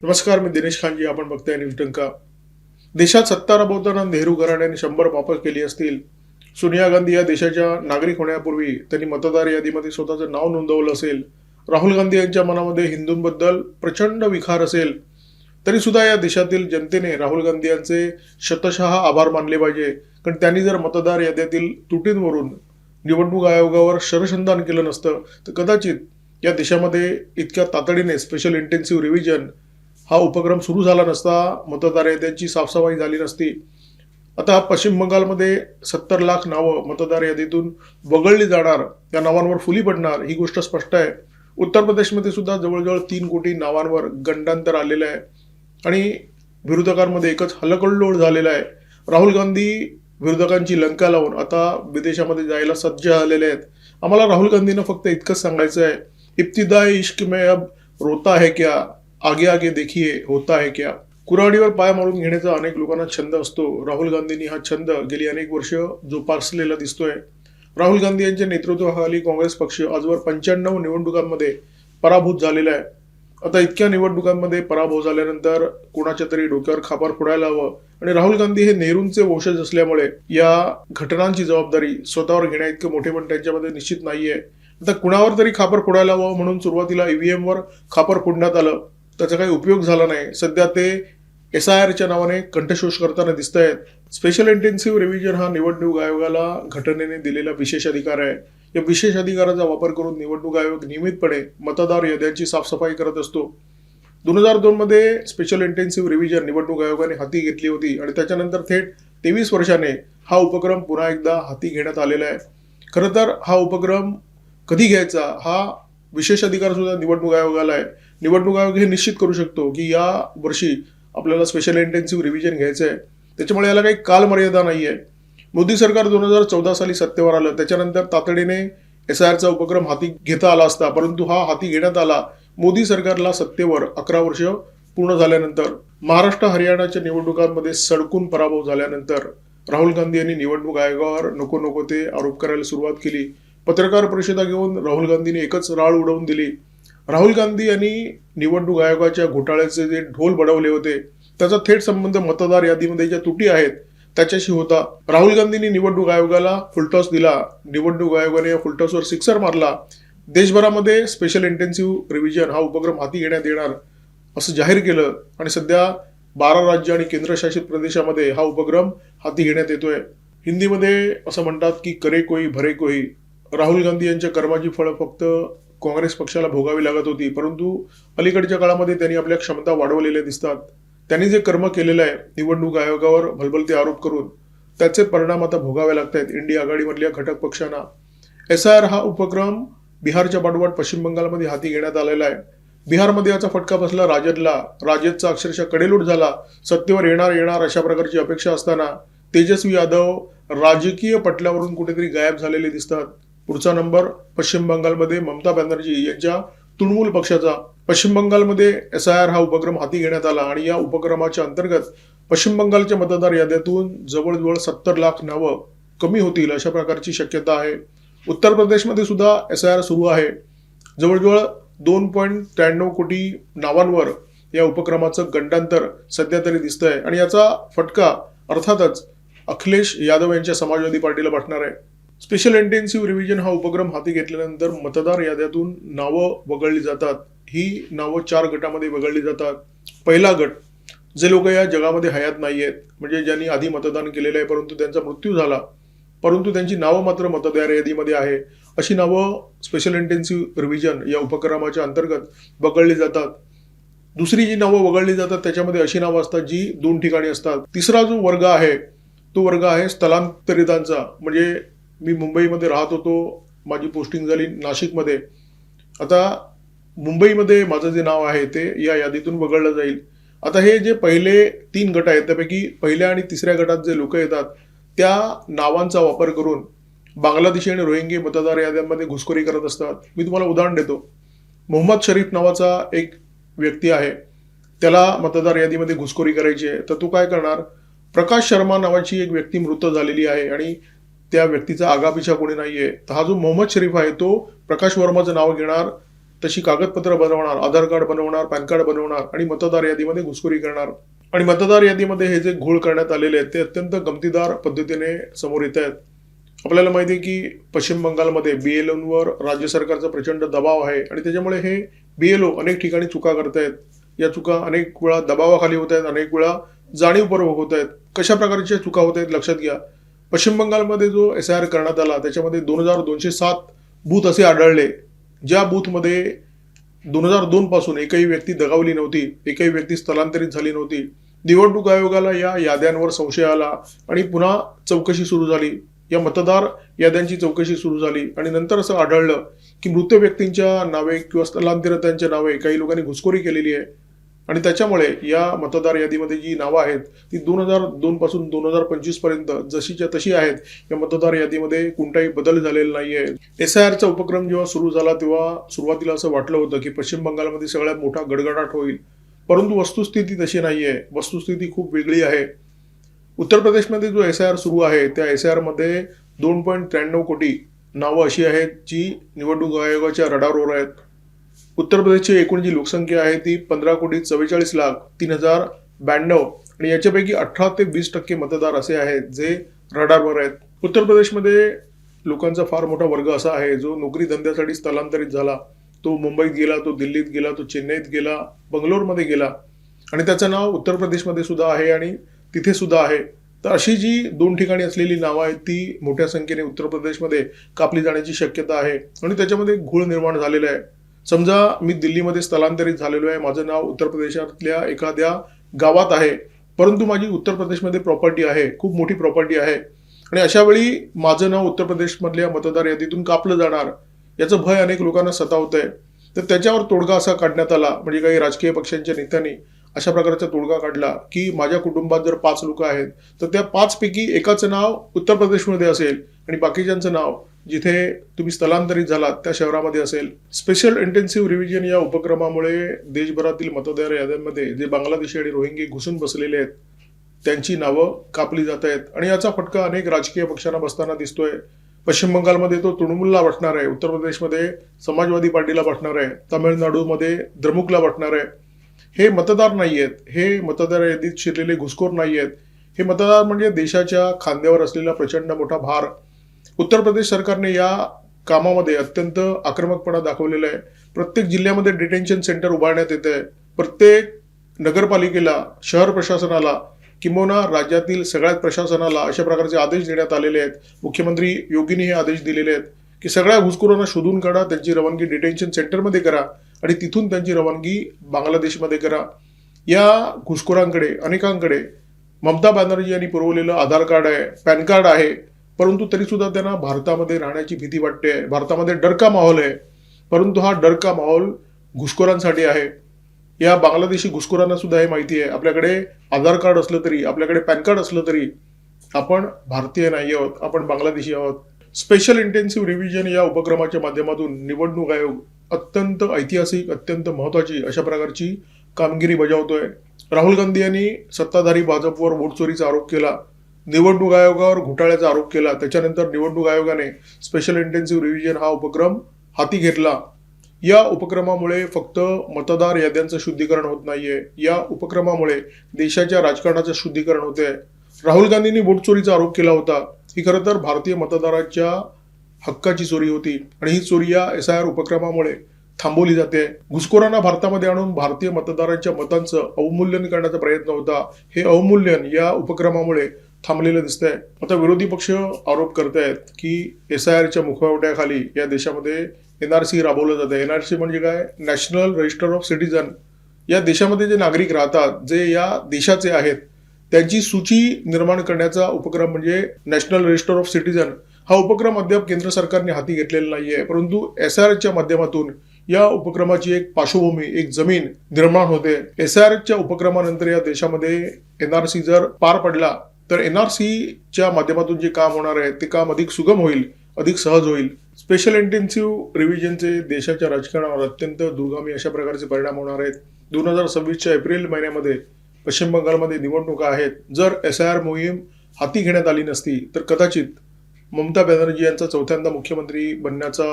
नमस्कार, मी दिनेश खानजी. आपण बघताय न्यूज डंका. देशात सत्ता राबवताना नेहरू घराण्याने 100 पापं केली असतील. सोनिया गांधी या देशाच्या नागरिक होण्यापूर्वी त्यांनी मतदार यादीमध्ये स्वतःचं नाव नोंदवलं असेल. राहुल गांधी यांच्या मनामध्ये हिंदूंबद्दल प्रचंड विखार असेल, तरी सुद्धा या देशातील जनतेने राहुल गांधी यांचे शतशः आभार मानले पाहिजे. कारण त्यांनी जर मतदार याद्यातील त्रुटींवरून निवडणूक आयोगावर शरसंधान केलं नसतं तर कदाचित या देशामध्ये इतक्या तातडीने स्पेशल इंटेन्सिव्ह रिव्हिजन हा उपक्रम सुरू झाला नसता, मतदार याद्यांची साफसफाई झाली नसती. आता पश्चिम बंगालमध्ये 70 लाख नावं मतदार यादीतून वगळली जाणार, त्या नावांवर फुली पडणार ही गोष्ट स्पष्ट आहे. उत्तर प्रदेशमध्ये सुद्धा जवळजवळ 3 कोटी नावांवर गंडांतर आलेलं आहे आणि विरोधकांमध्ये एकच हलकल्लोळ झालेला आहे. राहुल गांधी विरोधकांची लंका लावून आता विदेशामध्ये जायला सज्ज झालेले आहेत. आम्हाला राहुल गांधींना फक्त इतकंच सांगायचं आहे, इब्तिदाई इश्क में अब रोता है क्या, आगे आगे देखिए होता है क्या. कुऱ्हाडीवर पाय मारून घेण्याचा अनेक लोकांना छंद असतो. राहुल गांधींनी हा छंद गेली अनेक वर्ष जोपासलेला दिसतोय. राहुल गांधी यांच्या नेतृत्वाखाली काँग्रेस पक्ष आजवर 95 निवडणुकांमध्ये पराभूत झालेला आहे. आता इतक्या निवडणुकांमध्ये पराभव झाल्यानंतर कोणाच्या तरी डोक्यावर खापर फोडायला हवं आणि राहुल गांधी हे नेहरूंचे वंशज असल्यामुळे या घटनांची जबाबदारी स्वतःवर घेण्या इतकं मोठेपण त्यांच्यामध्ये निश्चित नाहीये. आता कुणावर तरी खापर फोडायला हवं म्हणून सुरुवातीला ईव्हीएम वर खापर फोडण्यात आलं. त्याचा काही उपयोग झाला नाही. सध्या ते SIRच्या नावाने कंठशोष करताना दिसत आहेत. स्पेशल इंटेन्सिव्ह रिव्हिजन हा निवडणूक आयोगाला घटनेने दिलेला विशेष अधिकार आहे. या विशेष अधिकाराचा वापर करून निवडणूक आयोग नियमितपणे मतदार याद्यांची साफसफाई करत असतो. 2002 मध्ये स्पेशल इंटेन्सिव्ह रिव्हिजन निवडणूक आयोगाने हाती घेतली होती आणि त्याच्यानंतर थेट 23 वर्षाने हा उपक्रम पुन्हा एकदा हाती घेण्यात आलेला आहे. खरं तर हा उपक्रम कधी घ्यायचा हा विशेष अधिकार सुद्धा निवडणूक आयोगाला आहे. निवडणूक आयोग हे निश्चित करू शकतो की या वर्षी आपल्याला स्पेशल इंटेन्सिव्ह रिव्हिजन घ्यायचं आहे. त्याच्यामुळे याला काही कालमर्यादा नाही आहे. मोदी सरकार 2014 साली सत्तेवर आलं, त्याच्यानंतर तातडीने SIRचा उपक्रम हाती घेता आला असता, परंतु हा हाती घेण्यात आला मोदी सरकारला सत्तेवर 11 वर्ष पूर्ण झाल्यानंतर. महाराष्ट्र हरियाणाच्या निवडणुकांमध्ये सडकून पराभव झाल्यानंतर राहुल गांधी यांनी निवडणूक आयोगावर नको नको ते आरोप करायला सुरुवात केली. पत्रकार परिषदा घेऊन राहुल गांधींनी एकच राळ उडवून दिली. राहुल गांधी यांनी निवडणूक आयोगाच्या घोटाळ्याचे जे ढोल बडवले होते त्याचा थेट संबंध मतदार यादीमध्ये ज्या त्रुटी आहेत त्याच्याशी होता. राहुल गांधींनी निवडणूक आयोगाला फुलटॉस दिला. निवडणूक आयोगाने या फुलटॉसवर सिक्सर मारला. देशभरामध्ये स्पेशल इंटेन्सिव्ह रिव्हिजन हा उपक्रम हाती घेण्यात येणार असं जाहीर केलं आणि सध्या 12 राज्य आणि केंद्रशासित प्रदेशामध्ये हा उपक्रम हाती घेण्यात येतोय. हिंदीमध्ये असं म्हणतात की करे कोई भरे कोई. राहुल गांधी यांच्या कर्माची फळं फक्त काँग्रेस पक्षाला भोगावी लागत होती, परंतु अलीकडच्या काळामध्ये त्यांनी आपल्या क्षमता वाढवलेल्या दिसतात. त्यांनी जे कर्म केलेलं आहे निवडणूक आयोगावर भलभलते आरोप करून, त्याचे परिणाम आता भोगावे लागत आहेत इंडिया आघाडीमधल्या घटक पक्षांना. SIR हा उपक्रम बिहारच्या पाठोपाठ पश्चिम बंगालमध्ये हाती घेण्यात आलेला आहे. बिहारमध्ये याचा फटका बसला राजदला. राजदचा अक्षरशः कडेलोट झाला. सत्तेवर येणार अशा प्रकारची अपेक्षा असताना तेजस्वी यादव राजकीय पटलावरून कुठेतरी गायब झालेले दिसतात. पुढचा नंबर पश्चिम बंगालमध्ये ममता बॅनर्जी यांच्या तृणमूल पक्षाचा. पश्चिम बंगालमध्ये SIR हा उपक्रम हाती घेण्यात आला आणि या उपक्रमाच्या अंतर्गत पश्चिम बंगालच्या मतदार याद्यातून जवळजवळ 70 लाख नावं कमी होतील अशा प्रकारची शक्यता आहे. उत्तर प्रदेशमध्ये सुद्धा SIR सुरू आहे. जवळजवळ 2.93 कोटी नावांवर या उपक्रमाचं गंडांतर सध्या तरी दिसतंय आणि याचा फटका अर्थातच अखिलेश यादव यांच्या समाजवादी पार्टीला बसणार आहे. स्पेशल इंटेन्सिव्ह रिव्हिजन हा उपक्रम हाती घेतल्यानंतर मतदार याद्यातून नावं वगळली जातात. ही नावं 4 गटामध्ये वगळली जातात. पहिला गट, जे लोक या जगामध्ये हयात नाही आहेत, म्हणजे ज्यांनी आधी मतदान केलेलं आहे परंतु त्यांचा मृत्यू झाला, परंतु त्यांची नावं मात्र मतदार यादीमध्ये आहे, अशी नावं स्पेशल इंटेन्सिव्ह रिव्हिजन या उपक्रमाच्या अंतर्गत वगळली जातात. दुसरी जी नावं वगळली जातात त्याच्यामध्ये अशी नावं असतात जी 2 ठिकाणी असतात. तिसरा जो वर्ग आहे तो वर्ग आहे स्थलांतरितांचा. म्हणजे मी मुंबईमध्ये राहत होतो, माझी पोस्टिंग झाली नाशिकमध्ये. आता मुंबईमध्ये माझं जे नाव आहे ते या यादीतून वगळलं जाईल. आता हे जे पहिले 3 गट आहेत त्यापैकी पहिल्या आणि तिसऱ्या गटात जे लोक येतात त्या नावांचा वापर करून बांगलादेशी आणि रोहिंगे मतदार याद्यांमध्ये घुसखोरी करत असतात. मी तुम्हाला उदाहरण देतो. मोहम्मद शरीफ नावाचा एक व्यक्ती आहे, त्याला मतदार यादीमध्ये घुसखोरी करायची आहे, तर तो काय करणार, प्रकाश शर्मा नावाची एक व्यक्ती मृत झालेली आहे आणि त्या व्यक्तीचा आगापिछा कोणी नाहीये, तर हा जो मोहम्मद शरीफ आहे तो प्रकाश वर्माचं नाव घेणार, तशी कागदपत्र बनवणार, आधार कार्ड बनवणार, पॅन कार्ड बनवणार आणि मतदार यादीमध्ये घुसखोरी करणार. आणि मतदार यादीमध्ये हे जे घोळ करण्यात आलेले आहेत ते अत्यंत गमतीदार पद्धतीने समोर येत आहेत. आपल्याला माहिती आहे की पश्चिम बंगालमध्ये BLOंवर राज्य सरकारचा प्रचंड दबाव आहे आणि त्याच्यामुळे हे BLO अनेक ठिकाणी चुका करतायत. या चुका अनेक वेळा दबावाखाली होत आहेत, अनेक वेळा जाणीवपूर्वक होत आहेत. कशा प्रकारच्या चुका होत आहेत लक्षात घ्या. पश्चिम बंगालमध्ये जो SIR करण्यात आला त्याच्यामध्ये 2207 बूथ असे आढळले, ज्या बूथमध्ये 2002 पासून एकही व्यक्ती दगावली नव्हती, एकही व्यक्ती स्थलांतरित झाली नव्हती. निवडणूक आयोगाला या याद्यांवर संशय आला आणि पुन्हा चौकशी सुरू झाली. या मतदार याद्यांची चौकशी सुरू झाली आणि नंतर असं आढळलं की मृत व्यक्तींच्या नावे किंवा स्थलांतरितांच्या नावे काही लोकांनी घुसखोरी केलेली आहे आणि त्याच्यामुळे या मतदार यादीमध्ये जी नावं आहेत ती 2002 पासून 2025 पर्यंत जशीच्या तशी आहेत. या मतदार यादीमध्ये कोणताही बदल झालेला नाहीये. SIRचा उपक्रम जेव्हा सुरू झाला तेव्हा सुरुवातीला असं वाटलं होतं की पश्चिम बंगालमध्ये सगळ्यात मोठा गडगडाट होईल, परंतु वस्तुस्थिती तशी नाहीये. वस्तुस्थिती खूप वेगळी आहे. उत्तर प्रदेशमध्ये जो SIR सुरू आहे त्या SIR मध्ये 2.93 कोटी नावं अशी आहेत जी निवडणूक आयोगाच्या रडारवर आहेत. उत्तर प्रदेशची एकूण जी लोकसंख्या आहे ती 15,44,03,092 आणि याच्यापैकी 18 ते 20% मतदार असे आहेत जे रडारवर आहेत. उत्तर प्रदेशमध्ये लोकांचा फार मोठा वर्ग असा आहे जो नोकरी धंद्यासाठी स्थलांतरित झाला. तो मुंबईत गेला, तो दिल्लीत गेला, तो चेन्नईत गेला, बंगलोरमध्ये गेला आणि त्याचं नाव उत्तर प्रदेशमध्ये सुद्धा आहे आणि तिथे सुद्धा आहे. तर अशी जी 2 ठिकाणी असलेली नावं आहेत ती मोठ्या संख्येने उत्तर प्रदेशमध्ये कापली जाण्याची शक्यता आहे आणि त्याच्यामध्ये घोळ निर्माण झालेला आहे. समजा मी दिल्लीमध्ये स्थलांतरित झालेलो आहे, माझं नाव उत्तर प्रदेशातल्या एखाद्या गावात आहे, परंतु माझी उत्तर प्रदेशमध्ये प्रॉपर्टी आहे, खूप मोठी प्रॉपर्टी आहे आणि अशा वेळी माझं नाव उत्तर प्रदेशमधल्या मतदार यादीतून कापलं जाणार याचं भय अनेक लोकांना सतावतंय. तर त्याच्यावर तोडगा असा काढण्यात आला, म्हणजे काही राजकीय पक्षांच्या नेत्यांनी अशा प्रकारचा तोडगा काढला की माझ्या कुटुंबात जर 5 लोक आहेत तर त्या 5 पैकी एकाचं नाव उत्तर प्रदेशमध्ये असेल आणि बाकीच्यांचं नाव जिथे तुम्ही स्थलांतरित झालात त्या शहरामध्ये असेल. स्पेशल इंटेन्सिव्ह रिव्हिजन या उपक्रमामुळे देशभरातील मतदार याद्यांमध्ये जे बांगलादेशी आणि रोहिंगी घुसून बसलेले आहेत त्यांची नावं कापली जात आहेत आणि याचा फटका अनेक राजकीय पक्षांना बसताना दिसतोय. पश्चिम बंगालमध्ये तो तृणमूलला बसणार आहे, उत्तर प्रदेशमध्ये समाजवादी पार्टीला बसणार आहे, तामिळनाडूमध्ये द्रमुकला बसणार आहे. हे मतदार नाही आहेत, हे मतदार यादीत शिरलेले घुसखोर नाही आहेत. हे मतदार म्हणजे देशाच्या खांद्यावर असलेला प्रचंड मोठा भार. उत्तर प्रदेश सरकारने या कामामध्ये अत्यंत आक्रमकपणा दाखवलेला आहे. प्रत्येक जिल्ह्यामध्ये डिटेन्शन सेंटर उभारण्यात येत आहे. प्रत्येक नगरपालिकेला, शहर प्रशासनाला किंबहुना राज्यातील सगळ्याच प्रशासनाला अशा प्रकारचे आदेश देण्यात आलेले आहेत. मुख्यमंत्री योगींनी हे आदेश दिलेले आहेत की सगळ्या घुसखोरांना शोधून काढा, त्यांची रवानगी डिटेन्शन सेंटरमध्ये करा आणि तिथून त्यांची रवानगी बांगलादेशमध्ये करा. या घुसखोरांकडे अनेकांकडे ममता बॅनर्जी यांनी पुरवलेलं आधार कार्ड आहे, पॅन कार्ड आहे, परंतु तरी सुद्धा त्यांना भारतामध्ये राहण्याची भीती वाटते. भारतामध्ये डर का माहोल आहे, परंतु हा डर का माहोल घुसखोरांसाठी आहे. या बांगलादेशी घुसखोरांना सुद्धा हे माहिती आहे आपल्याकडे आधार कार्ड असलं तरी, आपल्याकडे पॅन कार्ड असलं तरी आपण भारतीय नाही आहोत, आपण बांगलादेशी आहोत. स्पेशल इंटेन्सिव्ह रिव्हिजन या उपक्रमाच्या माध्यमातून निवडणूक आयोग अत्यंत ऐतिहासिक, अत्यंत महत्वाची अशा प्रकारची कामगिरी बजावतोय. राहुल गांधी यांनी सत्ताधारी भाजपवर वोट चोरीचा आरोप केला, निवडणूक आयोगावर घोटाळ्याचा आरोप केला. त्याच्यानंतर निवडणूक आयोगाने स्पेशल इंटेन्सिव्ह रिव्हिजन हा उपक्रम हाती घेतला. या उपक्रमामुळे फक्त मतदार याद्यांचं शुद्धीकरण होत नाहीये, या उपक्रमामुळे देशाच्या राजकारणाचं शुद्धीकरण होते. राहुल गांधींनी वोट चोरीचा आरोप केला होता. ही खरं तर भारतीय मतदाराच्या हक्काची चोरी होती आणि ही चोरी या SIR उपक्रमामुळे थांबवली जाते. घुसखोरांना भारतामध्ये आणून भारतीय मतदारांच्या मतांचं अवमूल्यन करण्याचा प्रयत्न होता. हे अवमूल्यन या उपक्रमामुळे थांबलेलं दिसतंय. आता विरोधी पक्ष आरोप करतायत की SIRच्या मुखवट्याखाली या देशामध्ये NRC राबवलं जातं. NRC म्हणजे काय? National register of citizen. या देशामध्ये जे नागरिक राहतात, जे या देशाचे आहेत, त्यांची सूची निर्माण करण्याचा उपक्रम म्हणजे नॅशनल रजिस्टर ऑफ सिटीजन. हा उपक्रम अद्याप केंद्र सरकारने हाती घेतलेला नाहीये, परंतु SIRच्या माध्यमातून या उपक्रमाची एक पार्श्वभूमी, एक जमीन निर्माण होते. SIRच्या उपक्रमानंतर या देशामध्ये NRC जर पार पडला तर NRCच्या माध्यमातून जे काम होणार आहे ते काम अधिक सुगम होईल, अधिक सहज होईल. स्पेशल इंटेन्सिव्ह रिव्हिजनचे देशाच्या राजकारणावर अत्यंत दुर्गामी अशा प्रकारचे परिणाम होणार आहेत. 2026च्या एप्रिल महिन्यामध्ये पश्चिम बंगालमध्ये निवडणुका आहेत. जर SIR मोहीम हाती घेण्यात आली नसती तर कदाचित ममता बॅनर्जी यांचा चौथ्यांदा मुख्यमंत्री बनण्याचा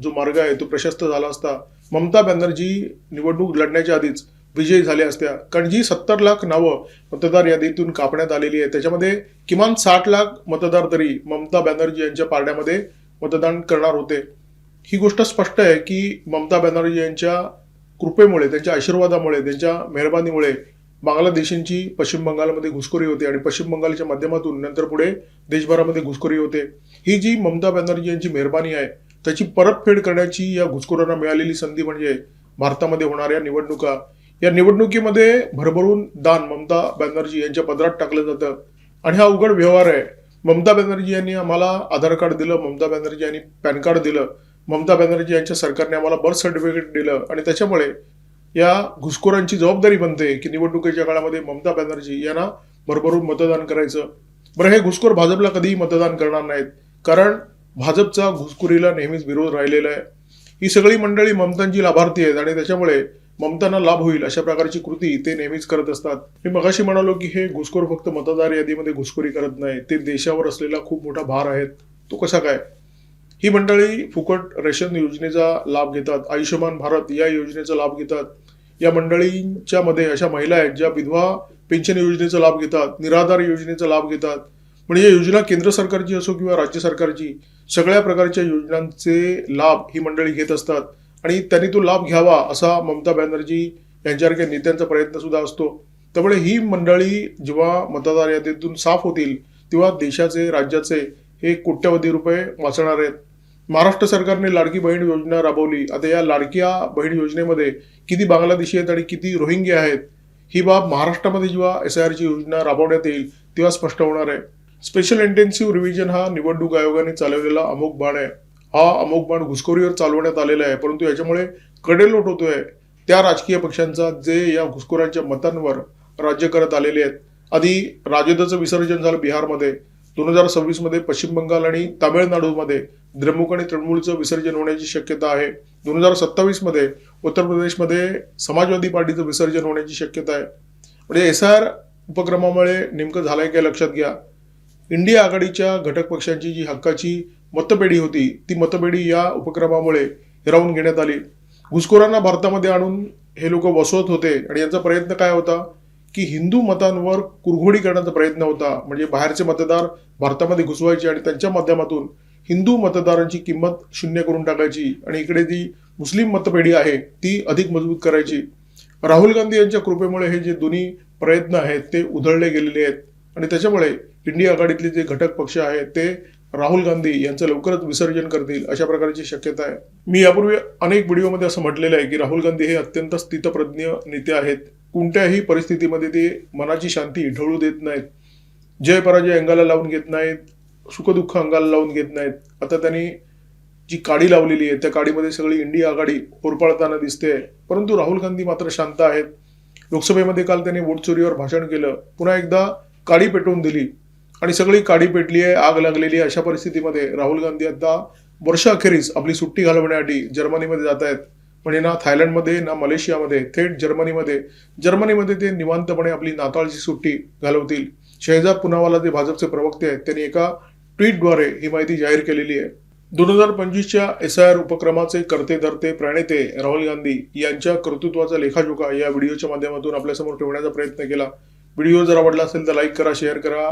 जो मार्ग आहे तो प्रशस्त झाला असता ममता बॅनर्जी निवडणूक लढण्याच्या आधीच विजयी झाल्या असत्या. कारण जी 70 लाख नावं मतदार यादीतून कापण्यात आलेली आहे त्याच्यामध्ये किमान 60 लाख मतदार तरी ममता बॅनर्जी यांच्या पारड्यामध्ये मतदान करणार होते. ही गोष्ट स्पष्ट आहे की ममता बॅनर्जी यांच्या कृपेमुळे, त्यांच्या आशीर्वादामुळे, त्यांच्या मेहरबानीमुळे बांगलादेशींची पश्चिम बंगालमध्ये घुसखोरी होते आणि पश्चिम बंगालच्या माध्यमातून नंतर पुढे देशभरामध्ये घुसखोरी होते. ही जी ममता बॅनर्जी यांची मेहरबानी आहे त्याची परतफेड करण्याची या घुसखोरांना मिळालेली संधी म्हणजे भारतामध्ये होणाऱ्या निवडणुका. या निवडणुकीमध्ये भरभरून दान ममता बॅनर्जी यांच्या पदरात टाकलं जातं आणि हा उघड व्यवहार आहे. ममता बॅनर्जी यांनी आम्हाला आधार कार्ड दिलं, ममता बॅनर्जी यांनी पॅन कार्ड दिलं, ममता बॅनर्जी यांच्या सरकारने आम्हाला बर्थ सर्टिफिकेट दिलं आणि त्याच्यामुळे या घुसखोरांची जबाबदारी बनते की निवडणुकीच्या काळामध्ये ममता बॅनर्जी यांना भरभरून मतदान करायचं. बरं, हे घुसखोर भाजपला कधीही मतदान करणार नाहीत कारण भाजपचा घुसखोरीला नेहमीच विरोध राहिलेला आहे. ही सगळी मंडळी ममतांची लाभार्थी आहेत आणि त्याच्यामुळे ममतांना लाभ होईल अशा प्रकारची कृती ते नेहमीच करत असतात. मी मगाशी म्हणालो की हे घुसखोर फक्त मतदार यादीमध्ये घुसखोरी करत नाही, ते देशावर असलेला खूप मोठा भार आहेत. तो कसा काय? ही मंडळी फुकट रेशन योजनेचा लाभ घेतात, आयुष्यमान भारत या योजनेचा लाभ घेतात. या मंडळींच्या मध्ये अशा महिला आहेत ज्या विधवा पेन्शन योजनेचा लाभ घेतात, निराधार योजनेचा लाभ घेतात. म्हणजे या योजना केंद्र सरकारची असो किंवा राज्य सरकारची, सगळ्या प्रकारच्या योजनांचे लाभ ही मंडळी घेत असतात आणि त्यांनी तो लाभ घ्यावा असा ममता बॅनर्जी यांच्यासारख्या नेत्यांचा प्रयत्न सुद्धा असतो. त्यामुळे ही मंडळी जेव्हा मतदार यादीतून साफ होतील तेव्हा देशाचे, राज्याचे हे कोट्यवधी रुपये वाचणार आहेत. महाराष्ट्र सरकारने लाडकी बहीण योजना राबवली. आता या लाडक्या बहीण योजनेमध्ये किती बांगलादेशी आहेत आणि किती रोहिंग्या आहेत ही बाब महाराष्ट्रामध्ये जेव्हा SIRची योजना राबवण्यात येईल तेव्हा स्पष्ट होणार आहे. स्पेशल इंटेन्सिव्ह रिव्हिजन हा निवडणूक आयोगाने चालवलेला अमोघ बाण आहे. हा अमोघ बाण घुसखोरीवर चालवण्यात आलेला आहे, परंतु याच्यामुळे कडेलोट होतोय त्या राजकीय पक्षांचा जे या घुसखोरांच्या मतांवर राज्य करत आलेले आहेत. आधी राजदचं विसर्जन झालं बिहारमध्ये, 2026 मध्ये पश्चिम बंगाल आणि तामिळनाडूमध्ये द्रमुक आणि तृणमूलचं विसर्जन होण्याची शक्यता आहे. 2027 मध्ये उत्तर प्रदेशमध्ये समाजवादी पार्टीचं विसर्जन होण्याची शक्यता आहे. म्हणजे SIR उपक्रमामुळे नेमकं झालंय काय लक्षात घ्या. इंडिया आघाडीच्या घटक पक्षांची जी हक्काची मतपेढी होती ती मतपेढी या उपक्रमामुळे हिरावून घेण्यात आली. घुसखोरांना भारतामध्ये आणून हे लोक बसवत होते आणि यांचा प्रयत्न काय होता की हिंदू मतांवर कुरघोडी करण्याचा प्रयत्न होता. म्हणजे बाहेरचे मतदार भारतामध्ये घुसवायचे आणि त्यांच्या माध्यमातून हिंदू मतदारांची किंमत शून्य करून टाकायची आणि इकडे जी मुस्लिम मतपेढी आहे ती अधिक मजबूत करायची. राहुल गांधी यांच्या कृपेमुळे हे जे दोन्ही प्रयत्न आहेत ते उधळले गेलेले आहेत आणि त्याच्यामुळे इंडिया आघाडीतले जे घटक पक्ष आहेत ते राहुल गांधी यांचं लवकरच विसर्जन करतील अशा प्रकारची शक्यता आहे. मी यापूर्वी अनेक व्हिडिओमध्ये असं म्हटलेलं आहे की राहुल गांधी हे अत्यंत स्थितप्रज्ञ नेते आहेत. कोणत्याही परिस्थितीमध्ये ते मनाची शांती ढळू देत नाहीत, जय पराजय अंगाला लावून घेत नाहीत, सुखदुःख अंगाला लावून घेत नाहीत. आता त्यांनी जी काडी लावलेली आहे त्या काडीमध्ये सगळी इंडिया आघाडी होरपळताना दिसते, परंतु राहुल गांधी मात्र शांत आहेत. लोकसभेमध्ये काल त्यांनी वोट चोरीवर भाषण केलं, पुन्हा एकदा काडी पेटवून दिली आणि सगळी काडी पेटली आहे, आग लागलेली आहे. अशा परिस्थितीमध्ये राहुल गांधी आता वर्षाअखेरीस आपली सुट्टी घालवण्यासाठी जर्मनीमध्ये जात आहेत. म्हणजे ना थायलंडमध्ये ना मलेशियामध्ये, थेट जर्मनीमध्ये ते निवांतपणे आपली नाताळची सुट्टी घालवतील. शहजाद पुनावाला जे भाजपचे प्रवक्ते आहेत त्यांनी एका ट्विटद्वारे ही माहिती जाहीर केलेली आहे. 2025च्या SIR उपक्रमाचे कर्ते धर्ते प्रणेते राहुल गांधी यांच्या कर्तृत्वाचा लेखाजोखा या व्हिडिओच्या माध्यमातून आपल्यासमोर ठेवण्याचा प्रयत्न केला. व्हिडिओ जर आवडला असेल तर लाईक करा, शेअर करा,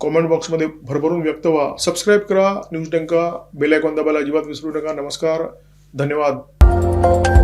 कॉमेंट बॉक्समध्ये भरभरून व्यक्त व्हा, सबस्क्राईब करा न्यूज डंका, बेल आयकॉन दाबायला अजिबात विसरू नका. नमस्कार, धन्यवाद.